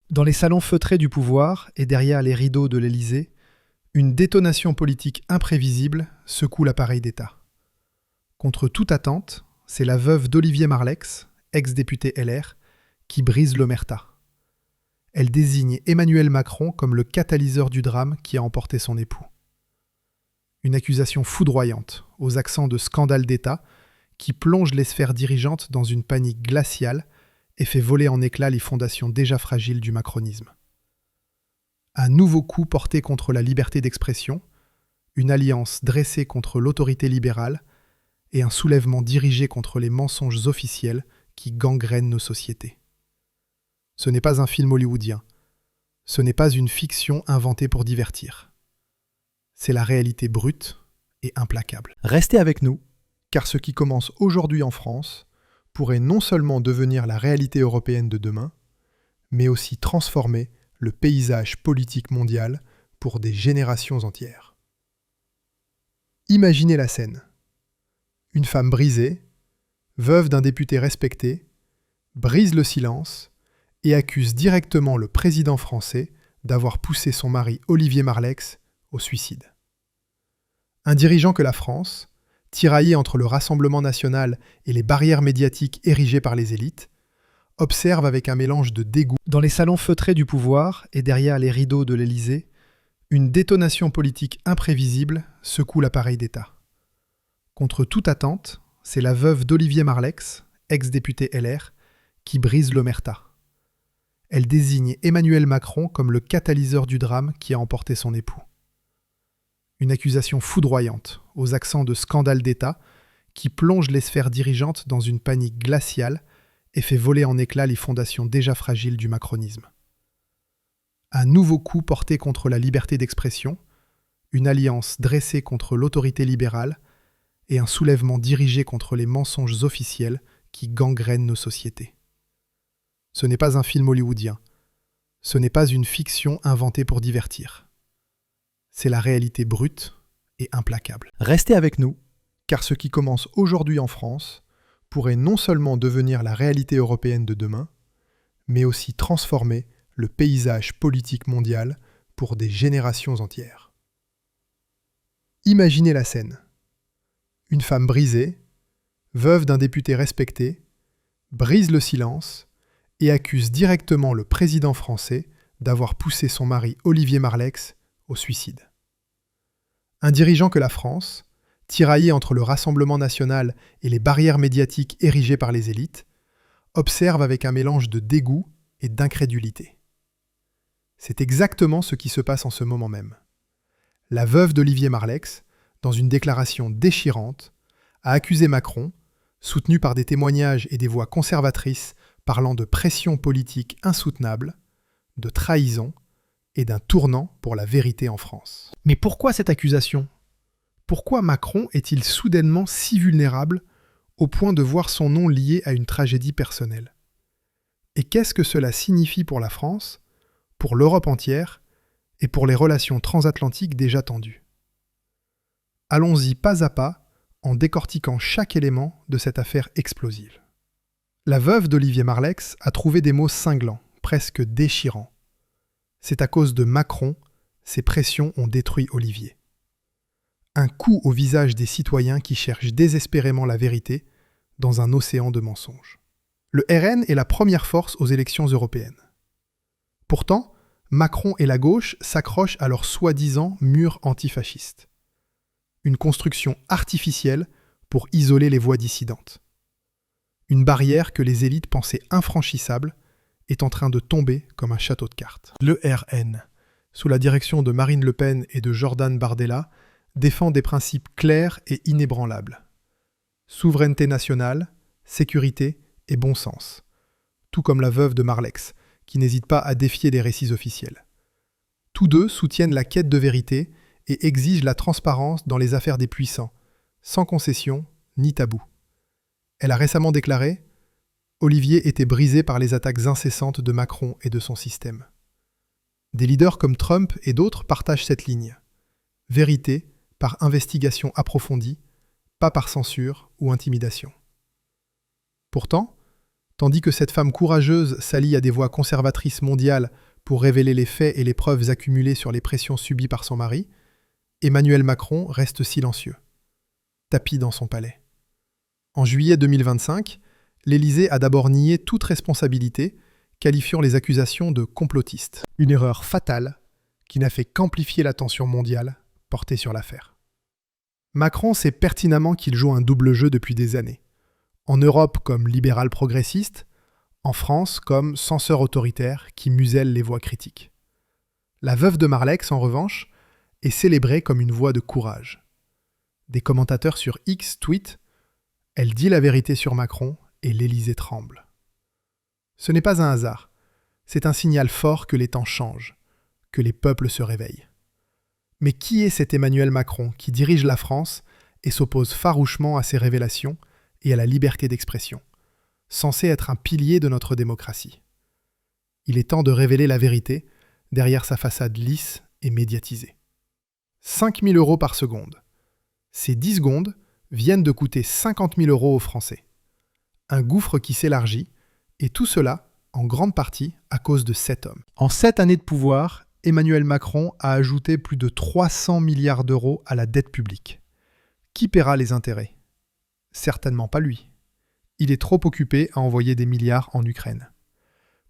Dans les salons feutrés du pouvoir et derrière les rideaux de l'Élysée, une détonation politique imprévisible secoue l'appareil d'État. Contre toute attente, c'est la veuve d'Olivier Marleix, ex-député LR, qui brise l'omerta. Elle désigne Emmanuel Macron comme le catalyseur du drame qui a emporté son époux. Une accusation foudroyante, aux accents de scandale d'État, qui plonge les sphères dirigeantes dans une panique glaciale et fait voler en éclats les fondations déjà fragiles du macronisme. Un nouveau coup porté contre la liberté d'expression, une alliance dressée contre l'autorité libérale et un soulèvement dirigé contre les mensonges officiels qui gangrènent nos sociétés. Ce n'est pas un film hollywoodien. Ce n'est pas une fiction inventée pour divertir. C'est la réalité brute et implacable. Restez avec nous, car ce qui commence aujourd'hui en France pourrait non seulement devenir la réalité européenne de demain, mais aussi transformer le paysage politique mondial pour des générations entières. Imaginez la scène. Une femme brisée, veuve d'un député respecté, brise le silence et accuse directement le président français d'avoir poussé son mari Olivier Marleix au suicide. Un dirigeant que la France, tiraillé entre le Rassemblement national et les barrières médiatiques érigées par les élites, observe avec un mélange de dégoût. Dans les salons feutrés du pouvoir et derrière les rideaux de l'Élysée, une détonation politique imprévisible secoue l'appareil d'État. Contre toute attente, c'est la veuve d'Olivier Marleix, ex-député LR, qui brise l'omerta. Elle désigne Emmanuel Macron comme le catalyseur du drame qui a emporté son époux. Une accusation foudroyante, aux accents de scandale d'État, qui plonge les sphères dirigeantes dans une panique glaciale et fait voler en éclats les fondations déjà fragiles du macronisme. Un nouveau coup porté contre la liberté d'expression, une alliance dressée contre l'autorité libérale et un soulèvement dirigé contre les mensonges officiels qui gangrènent nos sociétés. Ce n'est pas un film hollywoodien. Ce n'est pas une fiction inventée pour divertir. C'est la réalité brute et implacable. Restez avec nous, car ce qui commence aujourd'hui en France pourrait non seulement devenir la réalité européenne de demain, mais aussi transformer le paysage politique mondial pour des générations entières. Imaginez la scène. Une femme brisée, veuve d'un député respecté, brise le silence et accuse directement le président français d'avoir poussé son mari Olivier Marleix au suicide. Un dirigeant que la France, tiraillé entre le Rassemblement national et les barrières médiatiques érigées par les élites, observe avec un mélange de dégoût et d'incrédulité. C'est exactement ce qui se passe en ce moment même. La veuve d'Olivier Marleix, dans une déclaration déchirante, a accusé Macron, soutenu par des témoignages et des voix conservatrices parlant de pression politique insoutenable, de trahison et d'un tournant pour la vérité en France. Mais pourquoi cette accusation ? Pourquoi Macron est-il soudainement si vulnérable au point de voir son nom lié à une tragédie personnelle ? Et qu'est-ce que cela signifie pour la France, pour l'Europe entière et pour les relations transatlantiques déjà tendues ? Allons-y pas à pas en décortiquant chaque élément de cette affaire explosive. La veuve d'Olivier Marleix a trouvé des mots cinglants, presque déchirants. C'est à cause de Macron, ces pressions ont détruit Olivier. Un coup au visage des citoyens qui cherchent désespérément la vérité dans un océan de mensonges. Le RN est la première force aux élections européennes. Pourtant, Macron et la gauche s'accrochent à leur soi-disant mur antifasciste. Une construction artificielle pour isoler les voix dissidentes. Une barrière que les élites pensaient infranchissable est en train de tomber comme un château de cartes. Le RN, sous la direction de Marine Le Pen et de Jordan Bardella, défend des principes clairs et inébranlables. Souveraineté nationale, sécurité et bon sens. Tout comme la veuve de Marleix, qui n'hésite pas à défier les récits officiels. Tous deux soutiennent la quête de vérité et exigent la transparence dans les affaires des puissants, sans concession ni tabou. Elle a récemment déclaré « Olivier était brisé par les attaques incessantes de Macron et de son système ». Des leaders comme Trump et d'autres partagent cette ligne. Vérité par investigation approfondie, pas par censure ou intimidation. Pourtant, Tandis que cette femme courageuse s'allie à des voix conservatrices mondiales pour révéler les faits et les preuves accumulées sur les pressions subies par son mari, Emmanuel Macron reste silencieux, tapi dans son palais. En juillet 2025, l'Élysée a d'abord nié toute responsabilité, qualifiant les accusations de complotistes. Une erreur fatale qui n'a fait qu'amplifier l'attention mondiale portée sur l'affaire. Macron sait pertinemment qu'il joue un double jeu depuis des années. En Europe comme libéral progressiste, en France comme censeur autoritaire qui muselle les voix critiques. La veuve de Marlex, en revanche, est célébrée comme une voix de courage. Des commentateurs sur X tweetent « Elle dit la vérité sur Macron et l'Élysée tremble ». Ce n'est pas un hasard, c'est un signal fort que les temps changent, que les peuples se réveillent. Mais qui est cet Emmanuel Macron qui dirige la France et s'oppose farouchement à ces révélations et à la liberté d'expression, censé être un pilier de notre démocratie? Il est temps de révéler la vérité derrière sa façade lisse et médiatisée. 5 000 € par seconde. Ces 10 secondes viennent de coûter 50 000 € aux Français. Un gouffre qui s'élargit, et tout cela, en grande partie, à cause de 7 hommes. En 7 années de pouvoir, Emmanuel Macron a ajouté plus de 300 milliards d'euros à la dette publique. Qui paiera les intérêts? Certainement pas lui. Il est trop occupé à envoyer des milliards en Ukraine.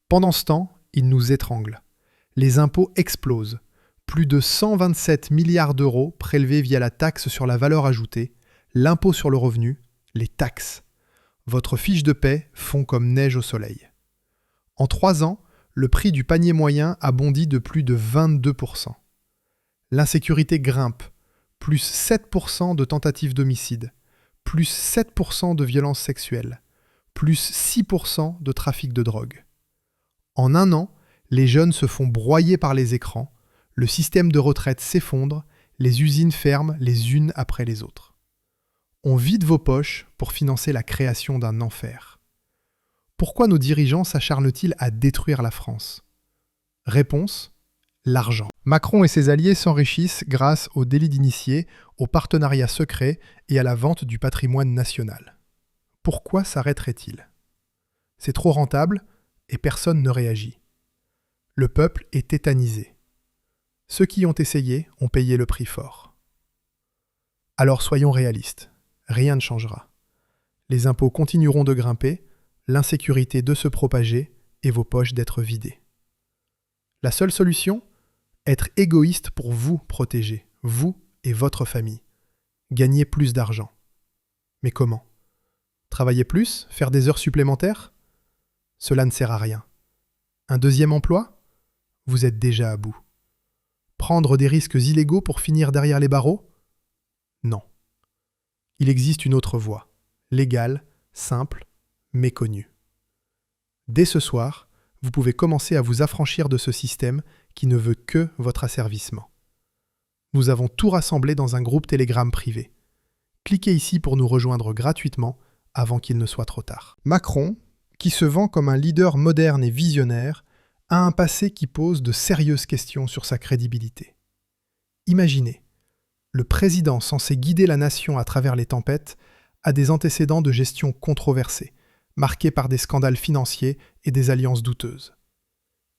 Pendant ce temps, il nous étrangle. Les impôts explosent. Plus de 127 milliards d'euros prélevés via la taxe sur la valeur ajoutée, l'impôt sur le revenu, les taxes. Votre fiche de paie fond comme neige au soleil. En 3 ans, le prix du panier moyen a bondi de plus de 22%. L'insécurité grimpe, plus 7% de tentatives d'homicide, plus 7% de violences sexuelles, plus 6% de trafic de drogue. En un an, les jeunes se font broyer par les écrans, le système de retraite s'effondre, les usines ferment les unes après les autres. On vide vos poches pour financer la création d'un enfer. Pourquoi nos dirigeants s'acharnent-ils à détruire la France? Réponse: l'argent. Macron et ses alliés s'enrichissent grâce au délit d'initié, au partenariat secret et à la vente du patrimoine national. Pourquoi s'arrêterait-il? C'est trop rentable et personne ne réagit. Le peuple est tétanisé. Ceux qui ont essayé ont payé le prix fort. Alors soyons réalistes, rien ne changera. Les impôts continueront de grimper, l'insécurité de se propager et vos poches d'être vidées. La seule solution? Être égoïste pour vous protéger, vous et votre famille. Gagner plus d'argent. Mais comment? Travailler plus? Faire des heures supplémentaires? Cela ne sert à rien. Un deuxième emploi? Vous êtes déjà à bout. Prendre des risques illégaux pour finir derrière les barreaux? Non. Il existe une autre voie, légale, simple, mais connue. Dès ce soir, vous pouvez commencer à vous affranchir de ce système qui ne veut que votre asservissement. Nous avons tout rassemblé dans un groupe Telegram privé. Cliquez ici pour nous rejoindre gratuitement avant qu'il ne soit trop tard. Macron, qui se vend comme un leader moderne et visionnaire, a un passé qui pose de sérieuses questions sur sa crédibilité. Imaginez, le président censé guider la nation à travers les tempêtes a des antécédents de gestion controversés, marqués par des scandales financiers et des alliances douteuses.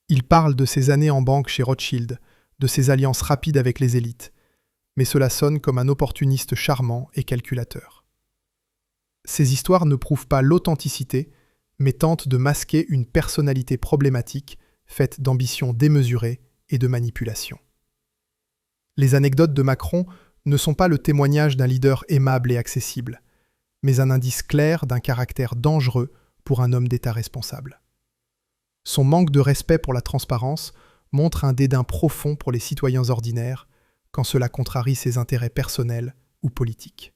Il parle de ses années en banque chez Rothschild, de ses alliances rapides avec les élites, mais cela sonne comme un opportuniste charmant et calculateur. Ces histoires ne prouvent pas l'authenticité, mais tentent de masquer une personnalité problématique faite d'ambition démesurée et de manipulation. Les anecdotes de Macron ne sont pas le témoignage d'un leader aimable et accessible, mais un indice clair d'un caractère dangereux pour un homme d'État responsable. Son manque de respect pour la transparence montre un dédain profond pour les citoyens ordinaires quand cela contrarie ses intérêts personnels ou politiques.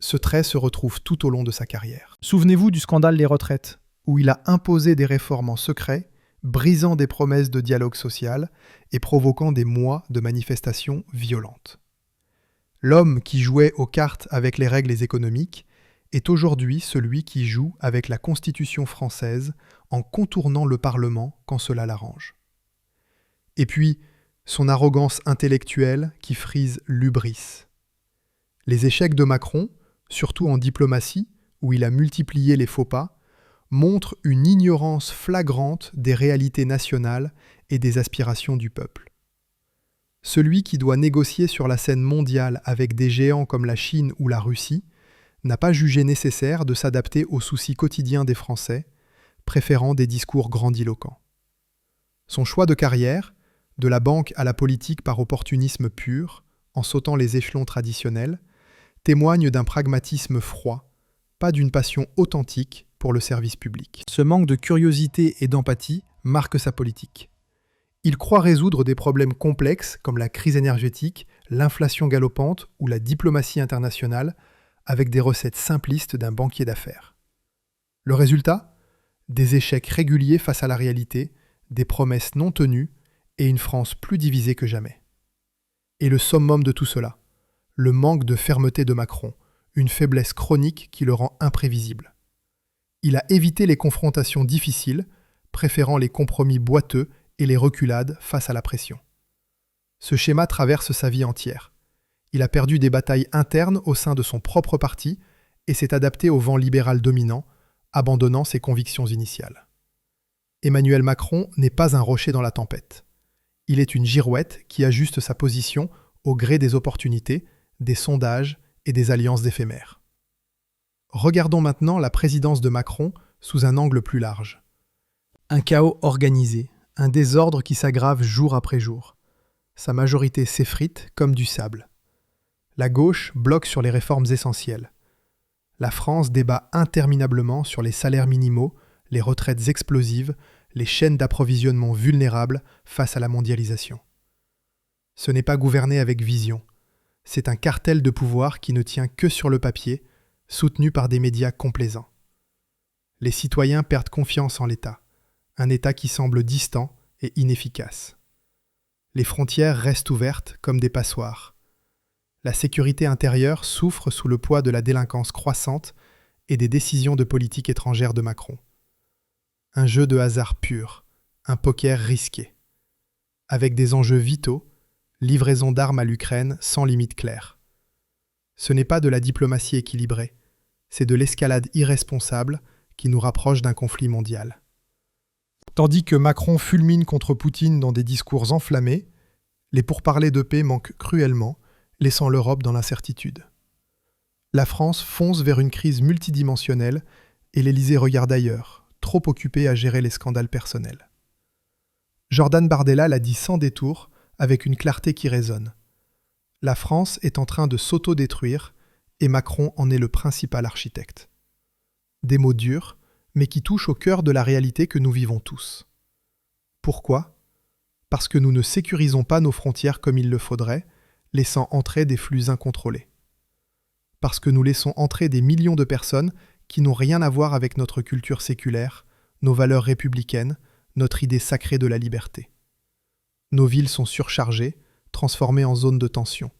Ce trait se retrouve tout au long de sa carrière. Souvenez-vous du scandale des retraites, où il a imposé des réformes en secret, brisant des promesses de dialogue social et provoquant des mois de manifestations violentes. L'homme qui jouait aux cartes avec les règles économiques est aujourd'hui celui qui joue avec la Constitution française en contournant le Parlement quand cela l'arrange. Et puis, son arrogance intellectuelle qui frise l'hubris. Les échecs de Macron, surtout en diplomatie, où il a multiplié les faux pas, montre une ignorance flagrante des réalités nationales et des aspirations du peuple. Celui qui doit négocier sur la scène mondiale avec des géants comme la Chine ou la Russie n'a pas jugé nécessaire de s'adapter aux soucis quotidiens des Français, préférant des discours grandiloquents. Son choix de carrière, de la banque à la politique par opportunisme pur, en sautant les échelons traditionnels, témoigne d'un pragmatisme froid, pas d'une passion authentique pour le service public. Ce manque de curiosité et d'empathie marque sa politique. Il croit résoudre des problèmes complexes comme la crise énergétique, l'inflation galopante ou la diplomatie internationale avec des recettes simplistes d'un banquier d'affaires. Le résultat ? Des échecs réguliers face à la réalité, des promesses non tenues et une France plus divisée que jamais. Et le summum de tout cela, le manque de fermeté de Macron, une faiblesse chronique qui le rend imprévisible. Il a évité les confrontations difficiles, préférant les compromis boiteux et les reculades face à la pression. Ce schéma traverse sa vie entière. Il a perdu des batailles internes au sein de son propre parti et s'est adapté au vent libéral dominant, abandonnant ses convictions initiales. Emmanuel Macron n'est pas un rocher dans la tempête. Il est une girouette qui ajuste sa position au gré des opportunités, des sondages et des alliances éphémères. Regardons maintenant la présidence de Macron sous un angle plus large. Un chaos organisé, un désordre qui s'aggrave jour après jour. Sa majorité s'effrite comme du sable. La gauche bloque sur les réformes essentielles. La France débat interminablement sur les salaires minimaux, les retraites explosives, les chaînes d'approvisionnement vulnérables face à la mondialisation. Ce n'est pas gouverner avec vision. C'est un cartel de pouvoir qui ne tient que sur le papier, soutenu par des médias complaisants. Les citoyens perdent confiance en l'État, un État qui semble distant et inefficace. Les frontières restent ouvertes comme des passoires. La sécurité intérieure souffre sous le poids de la délinquance croissante et des décisions de politique étrangère de Macron. Un jeu de hasard pur, un poker risqué. Avec des enjeux vitaux, livraison d'armes à l'Ukraine sans limite claire. Ce n'est pas de la diplomatie équilibrée, c'est de l'escalade irresponsable qui nous rapproche d'un conflit mondial. Tandis que Macron fulmine contre Poutine dans des discours enflammés, les pourparlers de paix manquent cruellement, laissant l'Europe dans l'incertitude. La France fonce vers une crise multidimensionnelle et l'Élysée regarde ailleurs, trop occupé à gérer les scandales personnels. Jordan Bardella l'a dit sans détour, avec une clarté qui résonne. La France est en train de s'auto-détruire et Macron en est le principal architecte. Des mots durs, mais qui touchent au cœur de la réalité que nous vivons tous. Pourquoi ? Parce que nous ne sécurisons pas nos frontières comme il le faudrait, laissant entrer des flux incontrôlés. Parce que nous laissons entrer des millions de personnes qui n'ont rien à voir avec notre culture séculaire, nos valeurs républicaines, notre idée sacrée de la liberté. Nos villes sont surchargées, transformées en zones de tension.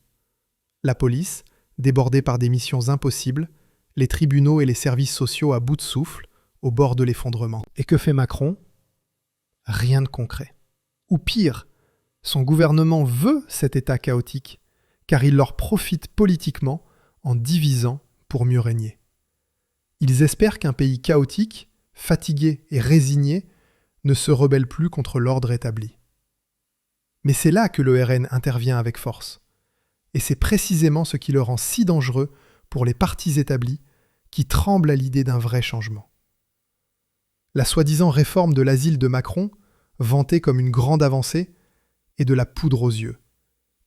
La police, débordée par des missions impossibles, les tribunaux et les services sociaux à bout de souffle, au bord de l'effondrement. Et que fait Macron ? Rien de concret. Ou pire, son gouvernement veut cet état chaotique, car il leur profite politiquement en divisant pour mieux régner. Ils espèrent qu'un pays chaotique, fatigué et résigné, ne se rebelle plus contre l'ordre établi. Mais c'est là que le RN intervient avec force. Et c'est précisément ce qui le rend si dangereux pour les partis établis qui tremblent à l'idée d'un vrai changement. La soi-disant réforme de l'asile de Macron, vantée comme une grande avancée, est de la poudre aux yeux,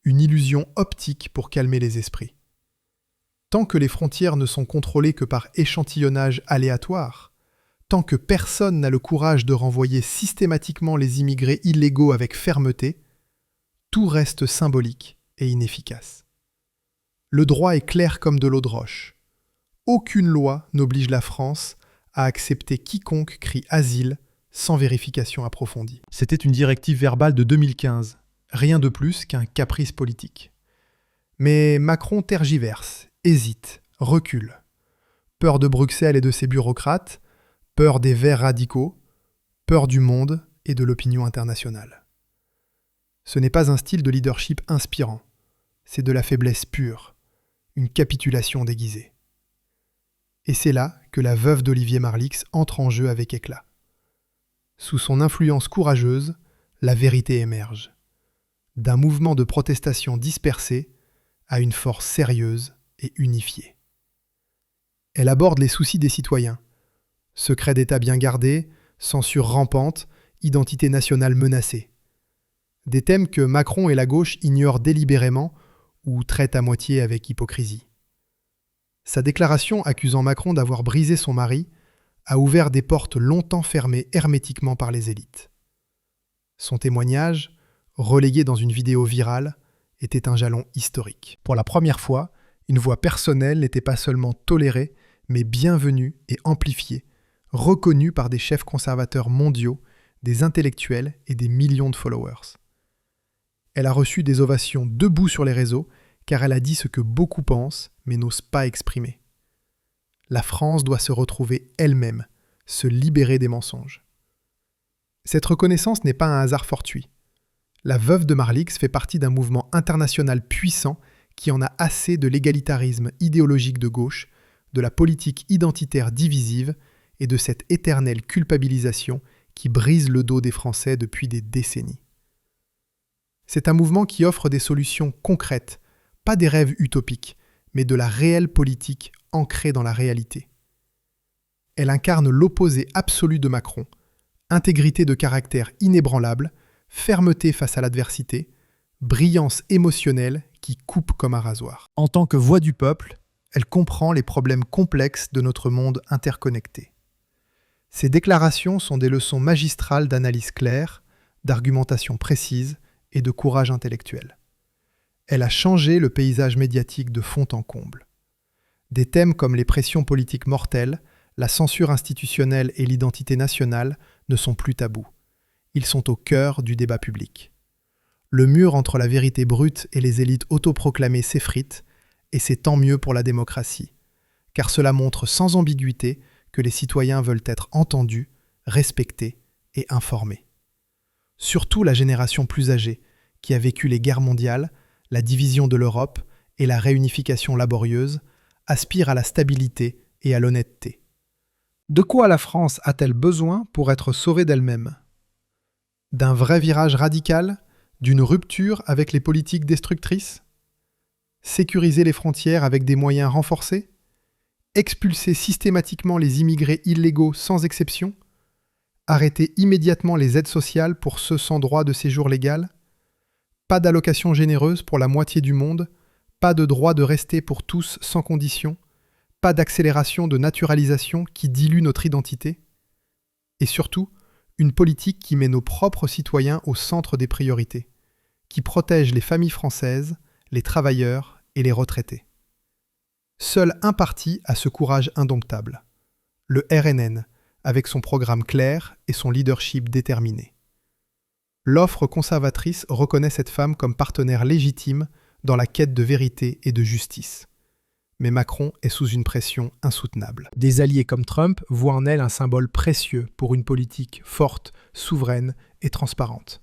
une illusion optique pour calmer les esprits. Tant que les frontières ne sont contrôlées que par échantillonnage aléatoire, tant que personne n'a le courage de renvoyer systématiquement les immigrés illégaux avec fermeté, tout reste symbolique et inefficace. Le droit est clair comme de l'eau de roche. Aucune loi n'oblige la France à accepter quiconque crie asile sans vérification approfondie. C'était une directive verbale de 2015, rien de plus qu'un caprice politique. Mais Macron tergiverse, hésite, recule. Peur de Bruxelles et de ses bureaucrates, peur des Verts radicaux, peur du monde et de l'opinion internationale. Ce n'est pas un style de leadership inspirant, c'est de la faiblesse pure, une capitulation déguisée. Et c'est là que la veuve d'Olivier Marlix entre en jeu avec éclat. Sous son influence courageuse, la vérité émerge. D'un mouvement de protestation dispersé à une force sérieuse et unifiée. Elle aborde les soucis des citoyens. Secret d'État bien gardé, censure rampante, identité nationale menacée. Des thèmes que Macron et la gauche ignorent délibérément ou traitent à moitié avec hypocrisie. Sa déclaration accusant Macron d'avoir brisé son mari a ouvert des portes longtemps fermées hermétiquement par les élites. Son témoignage, relayé dans une vidéo virale, était un jalon historique. Pour la première fois, une voix personnelle n'était pas seulement tolérée, mais bienvenue et amplifiée, reconnue par des chefs conservateurs mondiaux, des intellectuels et des millions de followers. Elle a reçu des ovations debout sur les réseaux, car elle a dit ce que beaucoup pensent, mais n'osent pas exprimer. La France doit se retrouver elle-même, se libérer des mensonges. Cette reconnaissance n'est pas un hasard fortuit. La veuve de Marlix fait partie d'un mouvement international puissant qui en a assez de l'égalitarisme idéologique de gauche, de la politique identitaire divisive et de cette éternelle culpabilisation qui brise le dos des Français depuis des décennies. C'est un mouvement qui offre des solutions concrètes, pas des rêves utopiques, mais de la réelle politique ancrée dans la réalité. Elle incarne l'opposé absolu de Macron, intégrité de caractère inébranlable, fermeté face à l'adversité, brillance émotionnelle qui coupe comme un rasoir. En tant que voix du peuple, elle comprend les problèmes complexes de notre monde interconnecté. Ses déclarations sont des leçons magistrales d'analyse claire, d'argumentation précise et de courage intellectuel. Elle a changé le paysage médiatique de fond en comble. Des thèmes comme les pressions politiques mortelles, la censure institutionnelle et l'identité nationale ne sont plus tabous. Ils sont au cœur du débat public. Le mur entre la vérité brute et les élites autoproclamées s'effrite, et c'est tant mieux pour la démocratie, car cela montre sans ambiguïté que les citoyens veulent être entendus, respectés et informés. Surtout la génération plus âgée, qui a vécu les guerres mondiales, la division de l'Europe et la réunification laborieuse, aspire à la stabilité et à l'honnêteté. De quoi la France a-t-elle besoin pour être sauvée d'elle-même ? D'un vrai virage radical ? D'une rupture avec les politiques destructrices ? Sécuriser les frontières avec des moyens renforcés ? Expulser systématiquement les immigrés illégaux sans exception ? Arrêter immédiatement les aides sociales pour ceux sans droit de séjour légal ? Pas d'allocations généreuses pour la moitié du monde ? Pas de droit de rester pour tous sans condition ? Pas d'accélération de naturalisation qui dilue notre identité ? Et surtout, une politique qui met nos propres citoyens au centre des priorités, qui protège les familles françaises, les travailleurs et les retraités. Seul un parti a ce courage indomptable, le RNN, avec son programme clair et son leadership déterminé. L'offre conservatrice reconnaît cette femme comme partenaire légitime dans la quête de vérité et de justice. Mais Macron est sous une pression insoutenable. Des alliés comme Trump voient en elle un symbole précieux pour une politique forte, souveraine et transparente.